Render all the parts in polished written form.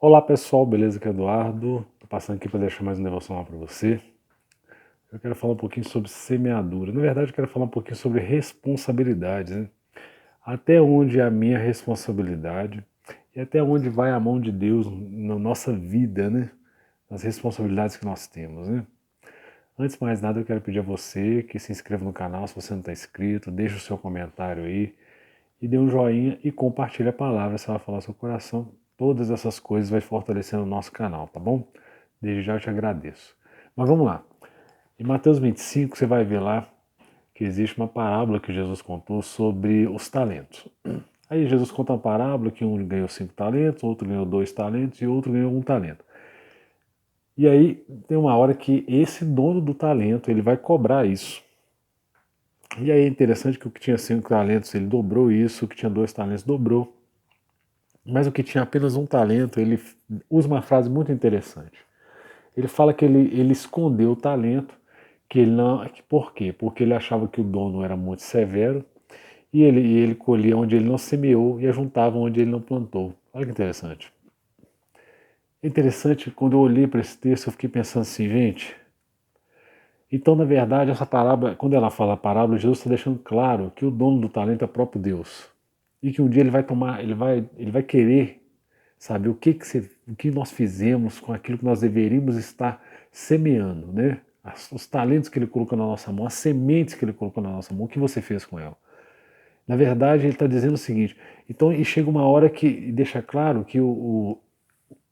Olá pessoal, beleza? Aqui é o Eduardo. Tô passando aqui para deixar mais um devocional para você. Eu quero falar um pouquinho sobre semeadura. Na verdade, eu quero falar um pouquinho sobre responsabilidades, né? Até onde é a minha responsabilidade e até onde vai a mão de Deus na nossa vida, né? Nas responsabilidades que nós temos, né? Antes de mais nada, eu quero pedir a você que se inscreva no canal se você não está inscrito, deixe o seu comentário aí e dê um joinha e compartilhe a palavra se ela falar ao seu coração. Todas essas coisas vai fortalecendo o nosso canal, tá bom? Desde já eu te agradeço. Mas vamos lá. Em Mateus 25 você vai ver lá que existe uma parábola que Jesus contou sobre os talentos. Aí Jesus conta uma parábola que um ganhou 5 talentos, outro ganhou 2 talentos e outro ganhou 1 talento. E aí tem uma hora que esse dono do talento ele vai cobrar isso. E aí é interessante que o que tinha 5 talentos ele dobrou isso, o que tinha 2 talentos dobrou. Mas o que tinha apenas 1 talento, ele usa uma frase muito interessante. Ele fala que ele escondeu o talento, que ele não. Por quê? Porque ele achava que o dono era muito severo e ele colhia onde ele não semeou e ajuntava onde ele não plantou. Olha que interessante. É interessante, quando eu olhei para esse texto, eu fiquei pensando assim, gente. Então, na verdade, essa parábola, quando ela fala a parábola, Jesus está deixando claro que o dono do talento é o próprio Deus. E que um dia ele vai tomar, ele vai querer sabe? O que nós fizemos com aquilo que nós deveríamos estar semeando, né? Os talentos que ele colocou na nossa mão, as sementes que ele colocou na nossa mão, o que você fez com ela? Na verdade, ele está dizendo o seguinte, então, e chega uma hora que deixa claro que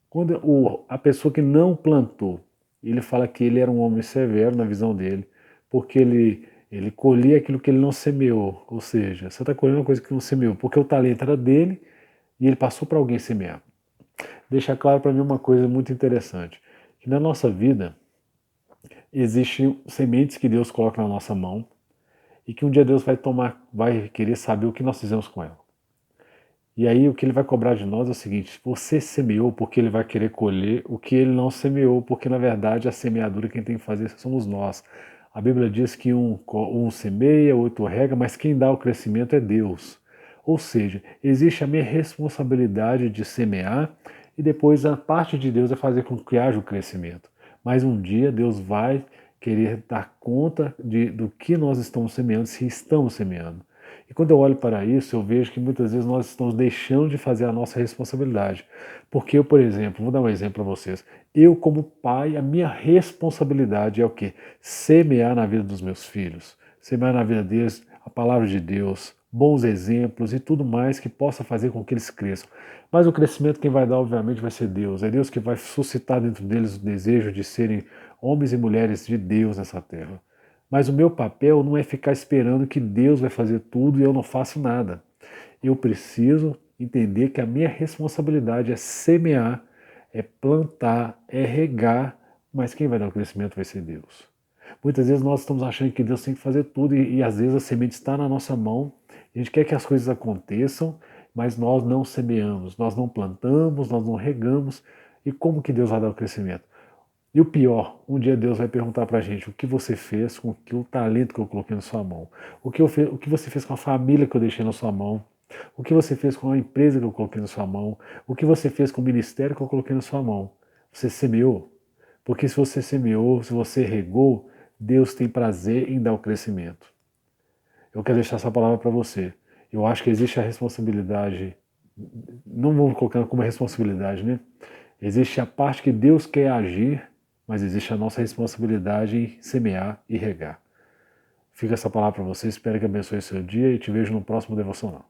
quando a pessoa que não plantou, ele fala que ele era um homem severo na visão dele, porque ele colhia aquilo que ele não semeou, ou seja, você está colhendo uma coisa que não semeou, porque o talento era dele e ele passou para alguém semear. Deixa claro para mim uma coisa muito interessante, que na nossa vida existem sementes que Deus coloca na nossa mão e que um dia Deus vai querer saber o que nós fizemos com ela. E aí o que ele vai cobrar de nós é o seguinte, você semeou porque ele vai querer colher o que ele não semeou, porque na verdade a semeadura quem tem que fazer somos nós. A Bíblia diz que um semeia, outro rega, mas quem dá o crescimento é Deus. Ou seja, existe a minha responsabilidade de semear e depois a parte de Deus é fazer com que haja o crescimento. Mas um dia Deus vai querer dar conta do que nós estamos semeando, se estamos semeando. E quando eu olho para isso, eu vejo que muitas vezes nós estamos deixando de fazer a nossa responsabilidade. Porque eu, por exemplo, vou dar um exemplo para vocês. Eu, como pai, a minha responsabilidade é o quê? Semear na vida dos meus filhos. Semear na vida deles a palavra de Deus, bons exemplos e tudo mais que possa fazer com que eles cresçam. Mas o crescimento quem vai dar, obviamente, vai ser Deus. É Deus que vai suscitar dentro deles o desejo de serem homens e mulheres de Deus nessa terra. Mas o meu papel não é ficar esperando que Deus vai fazer tudo e eu não faço nada. Eu preciso entender que a minha responsabilidade é semear, é plantar, é regar, mas quem vai dar o crescimento vai ser Deus. Muitas vezes nós estamos achando que Deus tem que fazer tudo e às vezes a semente está na nossa mão, a gente quer que as coisas aconteçam, mas nós não semeamos, nós não plantamos, nós não regamos. E como que Deus vai dar o crescimento? E o pior, um dia Deus vai perguntar para a gente o que você fez com o talento que eu coloquei na sua mão, o que você fez com a família que eu deixei na sua mão, o que você fez com a empresa que eu coloquei na sua mão, o que você fez com o ministério que eu coloquei na sua mão. Você semeou? Porque se você semeou, se você regou, Deus tem prazer em dar o crescimento. Eu quero deixar essa palavra para você. Eu acho que existe a responsabilidade, não vamos colocar como responsabilidade, né? Existe a parte que Deus quer agir, mas existe a nossa responsabilidade em semear e regar. Fica essa palavra para você, espero que abençoe seu dia e te vejo no próximo devocional.